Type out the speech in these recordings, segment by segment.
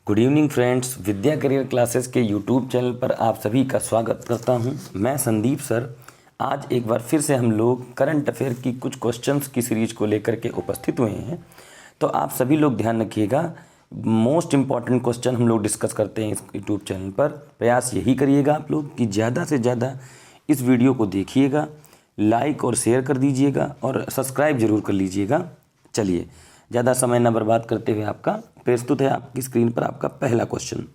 Good evening friends, विद्या career classes के YouTube channel पर आप सभी का स्वागत करता हूं। मैं संदीप सर। आज एक बार फिर से हम लोग करंट अफेयर की कुछ क्वेश्चंस की सीरीज को लेकर के उपस्थित हुए हैं। तो आप सभी लोग ध्यान रखिएगा, मोस्ट इम्पॉर्टेंट क्वेश्चन हम लोग डिस्कस करते हैं इस यूट्यूब चैनल पर। प्रयास यही करिएगा आप लोग कि ज़्यादा से ज़्यादा इस वीडियो को देखिएगा, लाइक और शेयर कर दीजिएगा और सब्सक्राइब जरूर कर लीजिएगा। चलिए ज़्यादा समय न बर्बाद करते हुए आपका प्रस्तुत है आपकी स्क्रीन पर आपका पहला क्वेश्चन।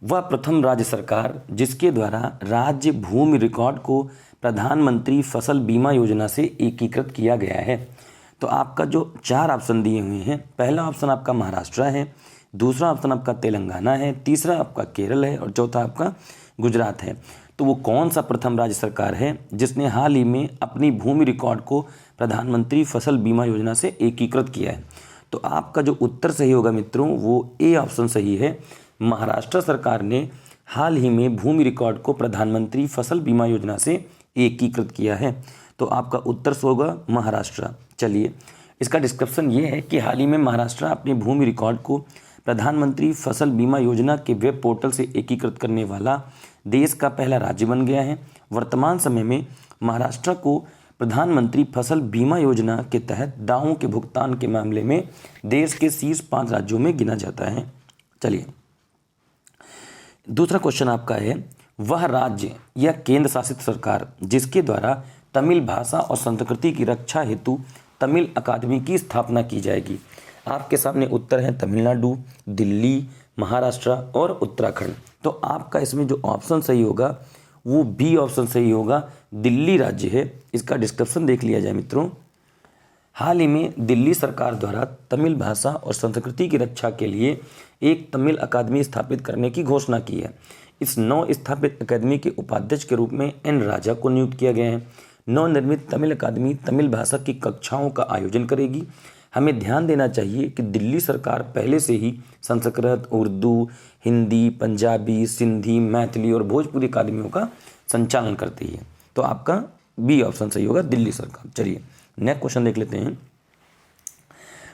वह प्रथम राज्य सरकार जिसके द्वारा राज्य भूमि रिकॉर्ड को प्रधानमंत्री फसल बीमा योजना से एकीकृत किया गया है। तो आपका जो 4 ऑप्शन दिए हुए हैं, पहला ऑप्शन आपका महाराष्ट्र है, दूसरा ऑप्शन आपका तेलंगाना है, तीसरा आपका केरल है और चौथा आपका गुजरात है। तो वो कौन सा प्रथम राज्य सरकार है जिसने हाल ही में अपनी भूमि रिकॉर्ड को प्रधानमंत्री फसल बीमा योजना से एकीकृत किया है? तो आपका जो उत्तर सही होगा मित्रों, वो ए ऑप्शन सही है। महाराष्ट्र सरकार ने हाल ही में भूमि रिकॉर्ड को प्रधानमंत्री फसल बीमा योजना से एकीकृत किया है। तो आपका उत्तर होगा महाराष्ट्र। चलिए, इसका डिस्क्रिप्शन ये है कि हाल ही में महाराष्ट्र अपनी भूमि रिकॉर्ड को प्रधानमंत्री फसल बीमा योजना के वेब पोर्टल से एकीकृत करने वाला देश का पहला राज्य बन गया है। वर्तमान समय में महाराष्ट्र को प्रधानमंत्री फसल बीमा योजना के तहत दावों के भुगतान के मामले में देश के शीर्ष 5 राज्यों में गिना जाता है। चलिए, दूसरा क्वेश्चन आपका है, वह राज्य या केंद्र शासित सरकार जिसके द्वारा तमिल भाषा और संस्कृति की रक्षा हेतु तमिल अकादमी की स्थापना की जाएगी। आपके सामने उत्तर है तमिलनाडु, दिल्ली, महाराष्ट्र और उत्तराखंड। तो आपका इसमें जो ऑप्शन सही होगा वो बी ऑप्शन सही होगा, दिल्ली राज्य है। इसका डिस्क्रिप्शन देख लिया जाए मित्रों। हाल ही में दिल्ली सरकार द्वारा तमिल भाषा और संस्कृति की रक्षा के लिए एक तमिल अकादमी स्थापित करने की घोषणा की है। इस नव स्थापित अकादमी के उपाध्यक्ष के रूप में एन राजा को नियुक्त किया गया है। नवनिर्मित तमिल अकादमी तमिल भाषा की कक्षाओं का आयोजन करेगी। हमें ध्यान देना चाहिए कि दिल्ली सरकार पहले से ही संस्कृत, उर्दू, हिंदी, पंजाबी, सिंधी, मैथिली और भोजपुरी अकादमियों का संचालन करती है। तो आपका बी ऑप्शन सही होगा, दिल्ली सरकार। चलिए नेक्स्ट क्वेश्चन देख लेते हैं।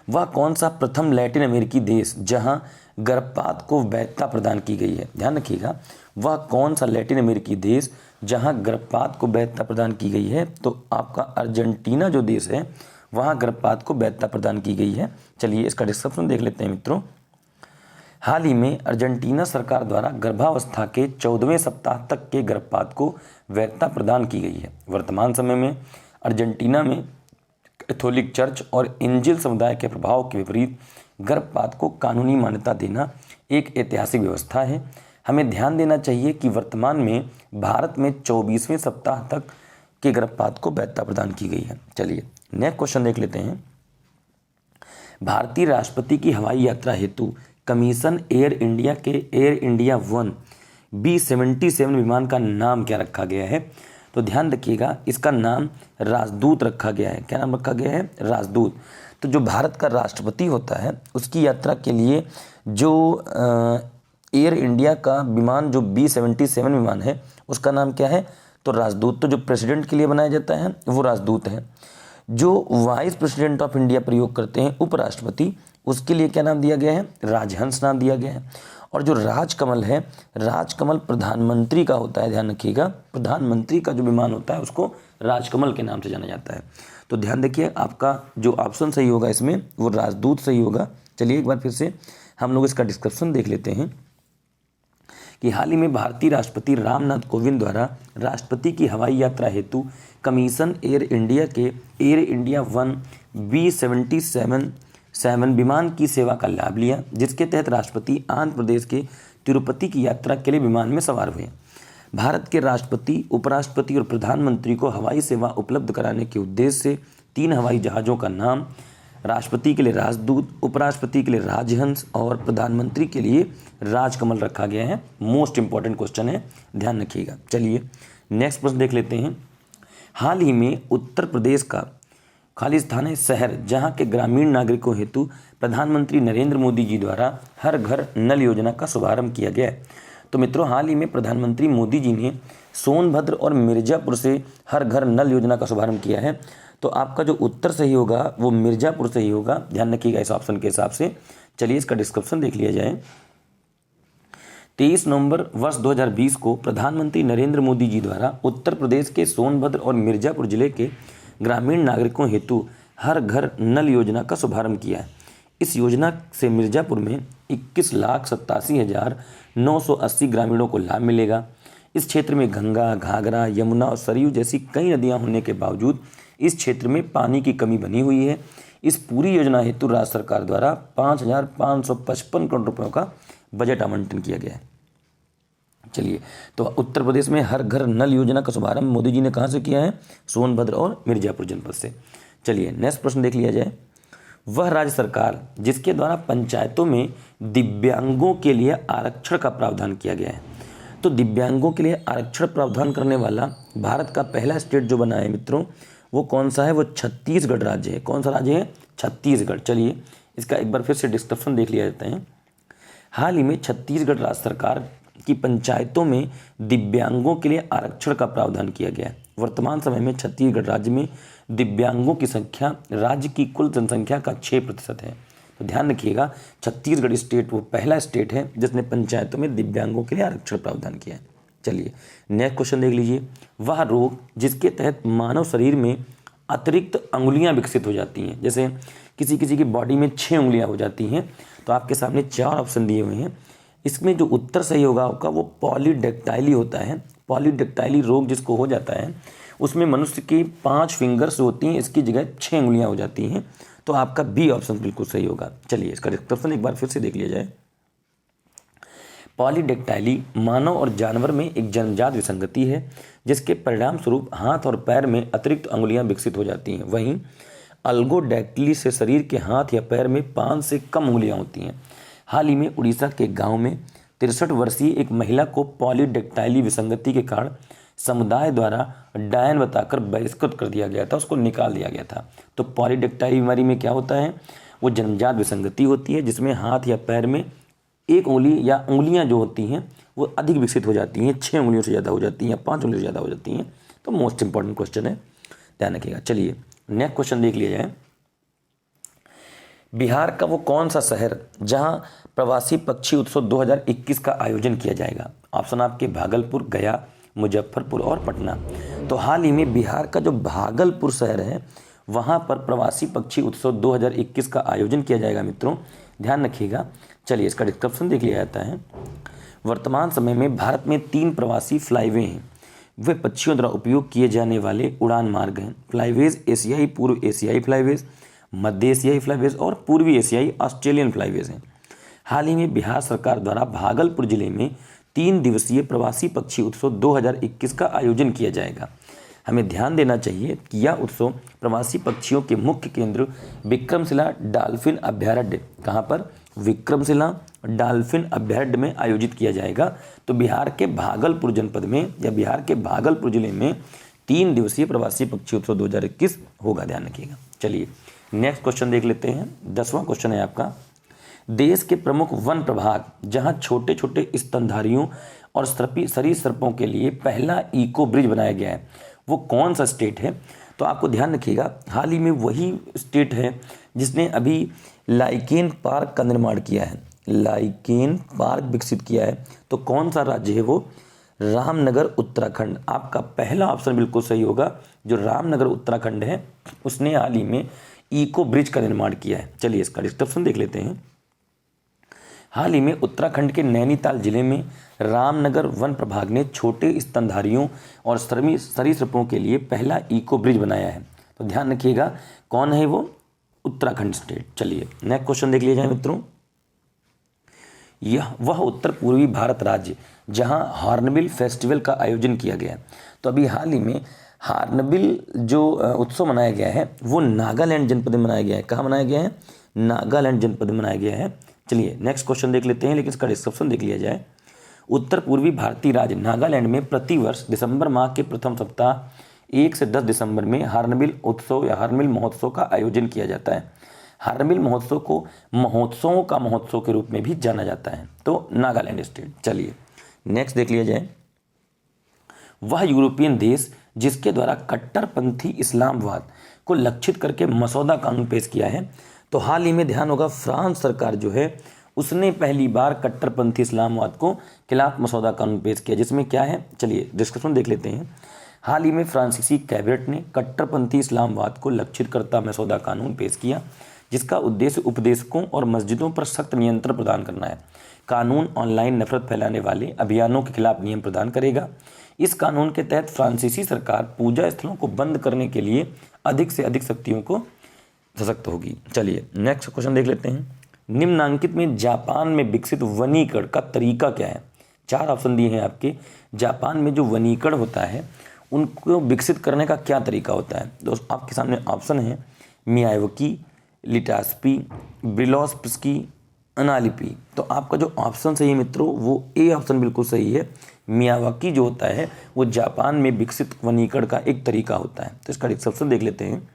वह कौन सा प्रथम लैटिन अमेरिकी देश जहां गर्भपात को वैधता प्रदान की गई है? ध्यान रखिएगा, वह कौन सा लैटिन अमेरिकी देश जहां गर्भपात को वैधता प्रदान की गई है? तो आपका अर्जेंटीना जो देश है वहाँ गर्भपात को वैधता प्रदान की गई है। चलिए इसका डिस्क्रिप्शन देख लेते हैं मित्रों। हाल ही में अर्जेंटीना सरकार द्वारा गर्भावस्था के 14वें सप्ताह तक के गर्भपात को वैधता प्रदान की गई है। वर्तमान समय में अर्जेंटीना में कैथोलिक चर्च और इंजिल समुदाय के प्रभाव के विपरीत गर्भपात को कानूनी मान्यता देना एक ऐतिहासिक व्यवस्था है। हमें ध्यान देना चाहिए कि वर्तमान में भारत में 24वें सप्ताह तक के गर्भपात को वैधता प्रदान की गई है। चलिए नेक्स्ट क्वेश्चन देख लेते हैं। भारतीय राष्ट्रपति की हवाई यात्रा हेतु कमीशन एयर इंडिया के एयर इंडिया 1 B-77 विमान का नाम क्या रखा गया है? तो ध्यान रखिएगा, इसका नाम राजदूत रखा गया है। क्या नाम रखा गया है? राजदूत। तो जो भारत का राष्ट्रपति होता है उसकी यात्रा के लिए जो एयर इंडिया का विमान जो B-77 विमान है उसका नाम क्या है? तो राजदूत। तो जो प्रेसिडेंट के लिए बनाया जाता है वो राजदूत है। जो वाइस प्रेसिडेंट ऑफ इंडिया प्रयोग करते हैं उपराष्ट्रपति, उसके लिए क्या नाम दिया गया है? राजहंस नाम दिया गया है। और जो राजकमल है, राजकमल प्रधानमंत्री का होता है। ध्यान रखिएगा, प्रधानमंत्री का जो विमान होता है उसको राजकमल के नाम से जाना जाता है। तो ध्यान देखिए, आपका जो ऑप्शन सही होगा इसमें वो राजदूत सही होगा। चलिए एक बार फिर से हम लोग इसका डिस्क्रिप्शन देख लेते हैं कि हाल ही में भारतीय राष्ट्रपति रामनाथ कोविंद द्वारा राष्ट्रपति की हवाई यात्रा हेतु कमीशन एयर इंडिया के एयर इंडिया 1 B-77 विमान की सेवा का लाभ लिया, जिसके तहत राष्ट्रपति आंध्र प्रदेश के तिरुपति की यात्रा के लिए विमान में सवार हुए। भारत के राष्ट्रपति, उपराष्ट्रपति और प्रधानमंत्री को हवाई सेवा उपलब्ध कराने के उद्देश्य से 3 हवाई जहाज़ों का नाम राष्ट्रपति के लिए राजदूत, उपराष्ट्रपति के लिए राजहंस और प्रधानमंत्री के लिए राजकमल रखा गया है। मोस्ट इंपॉर्टेंट क्वेश्चन है, ध्यान रखिएगा। चलिए नेक्स्ट प्रश्न देख लेते हैं। हाल ही में उत्तर प्रदेश का खालिस्तानी शहर जहां के ग्रामीण नागरिकों हेतु प्रधानमंत्री नरेंद्र मोदी जी द्वारा हर घर नल योजना का शुभारंभ किया गया है। तो मित्रों, हाल ही में प्रधानमंत्री मोदी जी ने सोनभद्र और मिर्ज़ापुर से हर घर नल योजना का शुभारंभ किया है। तो आपका जो उत्तर सही होगा वो मिर्ज़ापुर सही होगा। ध्यान रखिएगा इस ऑप्शन के हिसाब से। चलिए इसका डिस्क्रिप्शन देख लिया जाए। 23 नवंबर वर्ष 2020 को प्रधानमंत्री नरेंद्र मोदी जी द्वारा उत्तर प्रदेश के सोनभद्र और मिर्जापुर जिले के ग्रामीण नागरिकों हेतु हर घर नल योजना का शुभारंभ किया है। इस योजना से मिर्जापुर में 21,87,980 ग्रामीणों को लाभ मिलेगा। इस क्षेत्र में गंगा, घाघरा, यमुना और सरयू जैसी कई नदियां होने के बावजूद इस क्षेत्र में पानी की कमी बनी हुई है। इस पूरी योजना हेतु राज्य सरकार द्वारा 5,555 करोड़ रुपयों का बजट आवंटन किया गया है। चलिए, तो उत्तर प्रदेश में हर घर नल योजना का शुभारंभ मोदी जी ने कहाँ से किया है? सोनभद्र और मिर्जापुर जनपद से। चलिए नेक्स्ट प्रश्न देख लिया जाए। वह राज्य सरकार जिसके द्वारा पंचायतों में दिव्यांगों के लिए आरक्षण का प्रावधान किया गया है। तो दिव्यांगों के लिए आरक्षण प्रावधान करने वाला भारत का पहला स्टेट जो बना है मित्रों, वो कौन सा है? वो छत्तीसगढ़ राज्य है। कौन सा राज्य है? छत्तीसगढ़। चलिए इसका एक बार फिर से डिस्क्रिप्शन देख लिया जाता है। हाल ही में छत्तीसगढ़ राज्य सरकार की पंचायतों में दिव्यांगों के लिए आरक्षण का प्रावधान किया गया है। वर्तमान समय में छत्तीसगढ़ राज्य में दिव्यांगों की संख्या राज्य की कुल जनसंख्या का 6% है। तो ध्यान रखिएगा, छत्तीसगढ़ स्टेट वो पहला स्टेट है जिसने पंचायतों में दिव्यांगों के लिए आरक्षण प्रावधान किया है। चलिए नेक्स्ट क्वेश्चन देख लीजिए। वह रोग जिसके तहत मानव शरीर में अतिरिक्त अंगुलियां विकसित हो जाती हैं, जैसे किसी किसी की बॉडी में 6 उंगलियां हो जाती हैं, तो आपके सामने 4 ऑप्शन दिए हुए हैं। इसमें जो उत्तर सही होगा आपका वो पॉलीडेक्टाइली होता है। पॉलीडेक्टाइली रोग जिसको हो जाता है उसमें मनुष्य की 5 फिंगर्स होती हैं, इसकी जगह 6 उंगलियां हो जाती हैं। तो आपका बी ऑप्शन बिल्कुल सही होगा। चलिए इसका डिस्क्रिप्शन एक बार फिर से देख लिया जाए। पॉलीडेक्टाइली मानव और जानवर में एक जन्मजात विसंगति है जिसके परिणाम स्वरूप हाथ और पैर में अतिरिक्त अंगुलियां विकसित हो जाती हैं। वहीं अल्गोडेक्टिली से शरीर के हाथ या पैर में 5 से कम उंगलियां होती हैं। हाल ही में उड़ीसा के गांव में 63 वर्षीय एक महिला को पॉलीडेक्टाइली विसंगति के कारण समुदाय द्वारा डायन बताकर बहिष्कृत कर दिया गया था, उसको निकाल दिया गया था। तो पॉलीडेक्टाइली बीमारी में क्या होता है? वो जन्मजात विसंगति होती है जिसमें हाथ या पैर में एक उंगली या उंगलियां जो होती हैं वो अधिक विकसित हो जाती हैं, 6 उंगलियों से ज़्यादा हो जाती हैं या 5 उंगलियों से ज़्यादा हो जाती हैं। तो मोस्ट इंपॉर्टेंट क्वेश्चन है, ध्यान रखिएगा। चलिए नेक्स्ट क्वेश्चन देख लिया जाए। बिहार का वो कौन सा शहर जहां प्रवासी पक्षी उत्सव 2021 का आयोजन किया जाएगा? ऑप्शन आपके भागलपुर, गया, मुजफ्फरपुर और पटना। तो हाल ही में बिहार का जो भागलपुर शहर है वहां पर प्रवासी पक्षी उत्सव 2021 का आयोजन किया जाएगा मित्रों, ध्यान रखिएगा। चलिए इसका डिस्क्रिप्शन देख लिया जाता है। वर्तमान समय में भारत में 3 प्रवासी फ्लाईवे हैं। वे पक्षियों द्वारा उपयोग किए जाने वाले उड़ान मार्ग हैं। फ्लाईवेज एशियाई, पूर्व एशियाई फ्लाईवेज, मध्य एशियाई फ्लाईवेज और पूर्वी एशियाई ऑस्ट्रेलियन फ्लाईवेज हैं। हाल ही में बिहार सरकार द्वारा भागलपुर जिले में 3 दिवसीय प्रवासी पक्षी उत्सव 2021 का आयोजन किया जाएगा। हमें ध्यान देना चाहिए कि यह उत्सव प्रवासी पक्षियों के मुख्य केंद्र विक्रमशिला डॉल्फिन अभयारण्य, कहाँ पर? विक्रमशिला डॉल्फिन अभयारण्य में आयोजित किया जाएगा। तो बिहार के भागलपुर जनपद में या बिहार के भागलपुर जिले में 3 दिवसीय प्रवासी पक्षी उत्सव 2021 होगा, ध्यान रखिएगा। चलिए नेक्स्ट क्वेश्चन देख लेते हैं। 10वां क्वेश्चन है आपका। देश के प्रमुख वन प्रभाग जहां छोटे छोटे स्तनधारियों और सरीसृपों के लिए पहला इको ब्रिज बनाया गया है वो कौन सा स्टेट है? तो आपको ध्यान रखिएगा, हाल ही में वही स्टेट है जिसने अभी लाइकेन पार्क का निर्माण किया है, लाइकेन पार्क विकसित किया है। तो कौन सा राज्य है वो? रामनगर उत्तराखंड। आपका पहला ऑप्शन बिल्कुल सही होगा। जो रामनगर उत्तराखंड है उसने हाल ही में इको ब्रिज का निर्माण किया है। चलिए इसका डिस्क्रिप्शन देख लेते हैं। हाल ही में उत्तराखंड के नैनीताल जिले में रामनगर वन प्रभाग ने छोटे स्तनधारियों और सरीसृपों के लिए पहला इको ब्रिज बनाया है। तो ध्यान रखिएगा कौन है वो? उत्तराखंड स्टेट। चलिए नेक्स्ट क्वेश्चन देख लिया जाए मित्रों। यह वह उत्तर पूर्वी भारत राज्य जहां हॉर्नबिल फेस्टिवल का आयोजन किया गया। तो अभी हाल ही में हॉर्नबिल जो उत्सव मनाया गया है वो नागालैंड जनपद में मनाया गया है। कहाँ मनाया गया है? नागालैंड जनपद में मनाया गया है। चलिए नेक्स्ट क्वेश्चन देख लेते हैं, लेकिन इसका डिस्क्रिप्शन देख लिया जाए। उत्तर पूर्वी भारतीय राज्य नागालैंड में प्रतिवर्ष दिसंबर माह के प्रथम सप्ताह 1 से 10 दिसंबर में हॉर्नबिल उत्सव या हॉर्नबिल महोत्सव का आयोजन किया जाता है। हॉर्नबिल महोत्सव को महोत्सवों का महोत्सव के रूप में भी जाना जाता है। तो नागालैंड स्टेट। चलिए नेक्स्ट देख लिया जाए। वह यूरोपियन देश जिसके द्वारा कट्टरपंथी इस्लामवाद को लक्षित करके मसौदा कानून पेश किया है। तो हाल ही में ध्यान होगा फ्रांस सरकार जो है उसने पहली बार कट्टरपंथी इस्लामवाद को खिलाफ मसौदा कानून पेश किया, जिसमें क्या है, चलिए डिस्कशन देख लेते हैं। हाल ही में फ्रांसीसी कैबिनेट ने कट्टरपंथी इस्लामवाद को लक्षित करता मसौदा कानून पेश किया, जिसका उद्देश्य उपदेशकों और मस्जिदों पर सख्त नियंत्रण प्रदान करना है। कानून ऑनलाइन नफरत फैलाने वाले अभियानों के खिलाफ नियम प्रदान करेगा। इस कानून के तहत फ्रांसीसी सरकार पूजा स्थलों को बंद करने के लिए अधिक से अधिक शक्तियों को सशक्त होगी। चलिए नेक्स्ट क्वेश्चन देख लेते हैं। निम्नांकित में जापान में विकसित वनीकरण का तरीका क्या है? 4 ऑप्शन दिए हैं आपके। जापान में जो वनीकरण होता है उनको विकसित करने का क्या तरीका होता है? दोस्तों आपके सामने ऑप्शन है मियावाकी, लिटास्पी, ब्रिलोस्पस्की, अनालिपी। तो आपका जो ऑप्शन सही है मित्रों वो ए ऑप्शन बिल्कुल सही है। मियावाकी जो होता है वो जापान में विकसित वनीकरण का एक तरीका होता है। तो इसका डिस्क्रिप्शन देख लेते हैं।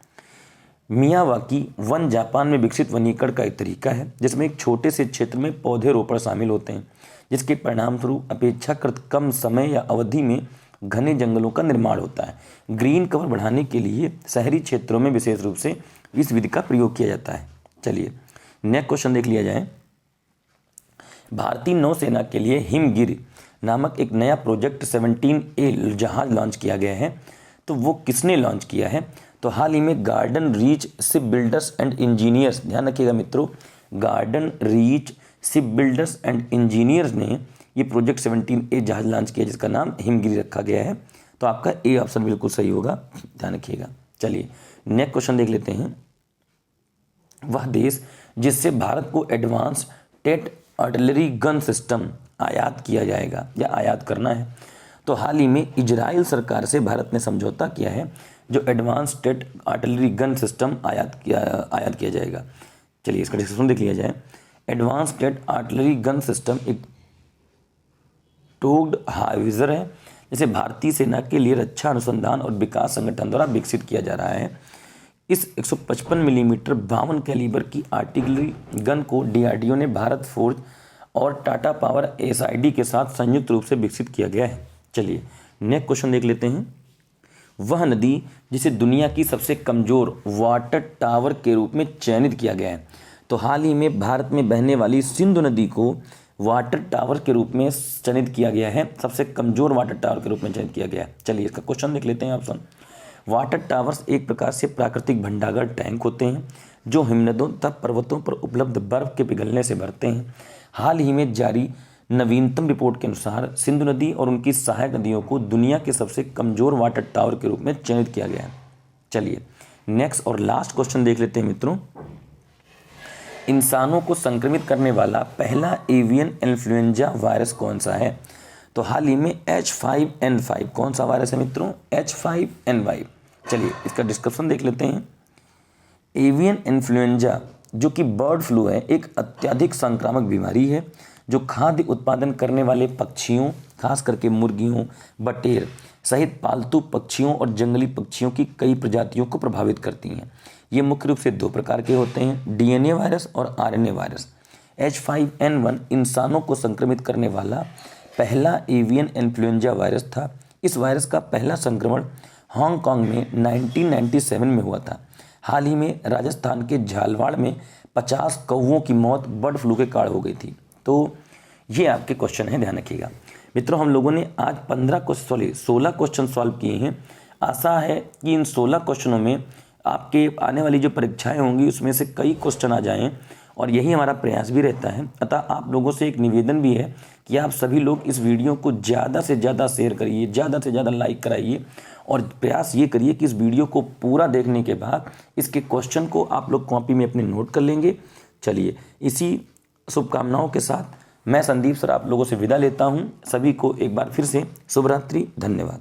मियावाकी वन जापान में विकसित वनीकरण का एक तरीका है जिसमें एक छोटे से क्षेत्र में पौधे रोपण शामिल होते हैं, जिसके परिणामस्वरूप अपेक्षाकृत कम समय या अवधि में घने जंगलों का निर्माण होता है। ग्रीन कवर बढ़ाने के लिए शहरी क्षेत्रों में विशेष रूप से इस विधि का प्रयोग किया जाता है। चलिए नेक्स्ट क्वेश्चन देख लिया जाए। भारतीय नौसेना के लिए हिमगिर नामक एक नया प्रोजेक्ट 17A जहाज लॉन्च किया गया है। तो वो किसने लॉन्च किया है? तो हाल ही में garden reach ship builders and engineers, ध्यान रखिएगा मित्रों, garden reach ship builders and engineers ने ये प्रोजेक्ट 17A जहाज लॉन्च किया जिसका नाम हिमगिरी रखा गया है। तो आपका ए ऑप्शन बिल्कुल सही होगा, ध्यान रखिएगा। चलिए नेक्स्ट क्वेश्चन देख लेते हैं। वह देश जिससे भारत को advance towed artillery gun system आयात किया जाएगा या आयात करना है। तो हाल ही में इजराइल सरकार से भारत ने समझौता किया है जो advance towed artillery gun system आयात किया जाएगा। चलिए इसका डिस्कशन देख लिया जाए। Advance towed artillery gun system एक टोग्ड हाइविजर है जिसे भारतीय सेना के लिए रक्षा अनुसंधान और विकास संगठन द्वारा विकसित किया जा रहा है। इस 155 मिलीमीटर 52 कैलिबर की आर्टिलरी गन को डीआरडीओ ने भारत फोर्ज और टाटा पावर एसआईडी के साथ संयुक्त रूप से विकसित किया गया है। चलिए नेक्स्ट क्वेश्चन देख लेते हैं। वह नदी जिसे दुनिया की सबसे कमजोर वाटर टावर के रूप में चयनित किया गया है। तो हाल ही में भारत में बहने वाली सिंधु नदी को वाटर टावर के रूप में चयनित किया गया है, सबसे कमजोर वाटर टावर के रूप में चयनित किया गया है। चलिए इसका क्वेश्चन देख लेते हैं ऑप्शन। वाटर टावर्स एक प्रकार से प्राकृतिक भंडागार टैंक होते हैं जो हिमनदों तथा पर्वतों पर उपलब्ध बर्फ के पिघलने से भरते हैं। हाल ही में जारी नवीनतम रिपोर्ट के अनुसार सिंधु नदी और उनकी सहायक नदियों को दुनिया के सबसे कमजोर वाटर टावर के रूप में चयनित किया गया है। चलिए नेक्स्ट और लास्ट क्वेश्चन देख लेते हैं मित्रों। इंसानों को संक्रमित करने वाला पहला एवियन इन्फ्लुएंजा वायरस कौन सा है? तो हाल ही में H5N5 कौन सा वायरस है मित्रों? H5N5। चलिए इसका डिस्क्रिप्शन देख लेते हैं। एवियन इन्फ्लुएंजा जो कि बर्ड फ्लू है, एक अत्यधिक संक्रामक बीमारी है जो खाद्य उत्पादन करने वाले पक्षियों, खास करके मुर्गियों, बटेर सहित पालतू पक्षियों और जंगली पक्षियों की कई प्रजातियों को प्रभावित करती हैं। ये मुख्य रूप से 2 प्रकार के होते हैं, डीएनए वायरस और आरएनए वायरस। H5N1 इंसानों को संक्रमित करने वाला पहला एवियन इन्फ्लुएंजा वायरस था। इस वायरस का पहला संक्रमण हांगकांग में 1997 में हुआ था। हाल ही में राजस्थान के झालवाड़ में 50 कौवों की मौत बर्ड फ्लू के कारण हो गई थी। तो ये आपके क्वेश्चन हैं, ध्यान रखिएगा मित्रों। हम लोगों ने आज 16 क्वेश्चन सॉल्व किए हैं। आशा है कि इन 16 क्वेश्चनों में आपके आने वाली जो परीक्षाएं होंगी उसमें से कई क्वेश्चन आ जाएं, और यही हमारा प्रयास भी रहता है। अतः आप लोगों से एक निवेदन भी है कि आप सभी लोग इस वीडियो को ज़्यादा से ज़्यादा शेयर करिए, ज़्यादा से ज़्यादा लाइक कराइए, और प्रयास ये करिए कि इस वीडियो को पूरा देखने के बाद इसके क्वेश्चन को आप लोग कॉपी में अपने नोट कर लेंगे। चलिए इसी शुभकामनाओं के साथ मैं संदीप सर आप लोगों से विदा लेता हूँ। सभी को एक बार फिर से शुभ रात्रि, धन्यवाद।